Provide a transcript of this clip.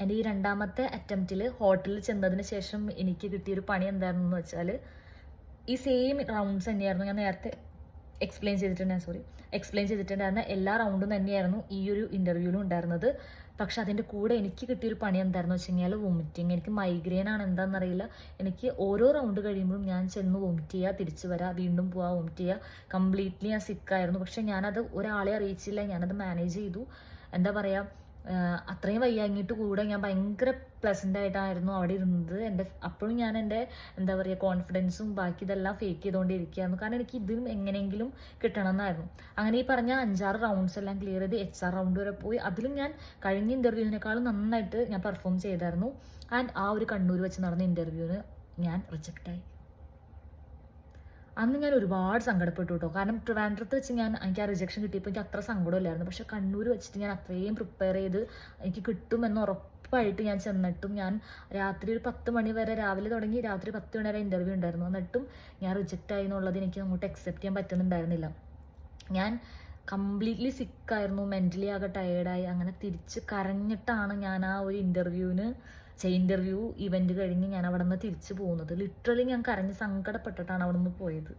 എൻ്റെ ഈ രണ്ടാമത്തെ അറ്റംപ്റ്റിൽ ഹോട്ടലിൽ ചെന്നതിന് ശേഷം എനിക്ക് കിട്ടിയൊരു പണി എന്തായിരുന്നു വെച്ചാൽ, ഈ സെയിം റൗണ്ട്സ് തന്നെയായിരുന്നു ഞാൻ നേരത്തെ എക്സ്പ്ലെയിൻ ചെയ്തിട്ടുണ്ടായിരുന്ന എല്ലാ റൗണ്ടും തന്നെയായിരുന്നു ഈ ഒരു ഇൻ്റർവ്യൂവിലും ഉണ്ടായിരുന്നത്. പക്ഷെ അതിൻ്റെ കൂടെ എനിക്ക് കിട്ടിയൊരു പണി എന്തായിരുന്നു വെച്ച് കഴിഞ്ഞാൽ വോമിറ്റിങ്. എനിക്ക് മൈഗ്രെയിൻ ആണ് എന്താണെന്നറിയില്ല. എനിക്ക് ഓരോ റൗണ്ട് കഴിയുമ്പോഴും ഞാൻ ചെന്ന് വോമിറ്റ് ചെയ്യുക, തിരിച്ചു വരാം, വീണ്ടും പോവുക, വോമിറ്റ് ചെയ്യുക. കംപ്ലീറ്റ്ലി ഞാൻ സിക്കായിരുന്നു. പക്ഷെ ഞാനത് ഒരാളെ അറിയിച്ചില്ല, ഞാനത് മാനേജ് ചെയ്തു. എന്താ പറയുക, അത്രയും വയ്യാങ്ങിയിട്ട് കൂടെ ഞാൻ ഭയങ്കര പ്ലസൻ്റ് ആയിട്ടായിരുന്നു അവിടെ ഇരുന്നത്. അപ്പോഴും ഞാൻ എൻ്റെ എന്താ പറയുക കോൺഫിഡൻസും ബാക്കി ഇതെല്ലാം ഫേക്ക് ചെയ്തുകൊണ്ടിരിക്കുകയായിരുന്നു. കാരണം എനിക്ക് ഇതിലും എങ്ങനെയെങ്കിലും കിട്ടണം എന്നായിരുന്നു. അങ്ങനെ ഈ പറഞ്ഞ 5-6 റൗണ്ട്സ് എല്ലാം ക്ലിയർ ചെയ്ത് HR റൗണ്ട് വരെ പോയി. അതിലും ഞാൻ കഴിഞ്ഞ ഇൻ്റർവ്യൂവിനേക്കാളും നന്നായിട്ട് ഞാൻ പെർഫോം ചെയ്തായിരുന്നു. ആൻഡ് ആ ഒരു കണ്ണൂർ വെച്ച് നടന്ന ഇൻ്റർവ്യൂവിന് ഞാൻ റിജക്റ്റായി. അന്ന് ഞാൻ ഒരുപാട് സങ്കടപ്പെട്ടു കേട്ടോ. കാരണം ട്രിവാൻഡ്രത്ത് വെച്ച് എനിക്ക് ആ റിജക്ഷൻ കിട്ടിയപ്പോൾ എനിക്ക് അത്ര സങ്കടമില്ലായിരുന്നു. പക്ഷെ കണ്ണൂർ വെച്ചിട്ട് ഞാൻ അത്രയും പ്രിപ്പയർ ചെയ്ത് എനിക്ക് കിട്ടുമെന്ന് ഉറപ്പായിട്ട് ഞാൻ ചെന്നിട്ടും ഞാൻ രാത്രി ഒരു 10 മണി വരെ, രാവിലെ തുടങ്ങി രാത്രി 10 മണി വരെ ഇൻ്റർവ്യൂ ഉണ്ടായിരുന്നു. എന്നിട്ടും ഞാൻ റിജക്റ്റ് ആയി എന്നുള്ളത് എനിക്ക് അങ്ങോട്ട് അക്സെപ്റ്റ് ചെയ്യാൻ പറ്റുന്നുണ്ടായിരുന്നില്ല. ഞാൻ കംപ്ലീറ്റ്ലി സിക്കായിരുന്നു, മെൻ്റലി ആകെ ടയേർഡായി. അങ്ങനെ തിരിച്ച് കരഞ്ഞിട്ടാണ് ഞാൻ ആ ഒരു ഇൻ്റർവ്യൂ ഇവൻറ്റ് കഴിഞ്ഞ് ഞാൻ അവിടെ നിന്ന് തിരിച്ചു പോകുന്നത്. ലിറ്ററലി ഞാൻ കരഞ്ഞ് സങ്കടപ്പെട്ടിട്ടാണ് അവിടെ നിന്ന് പോയത്.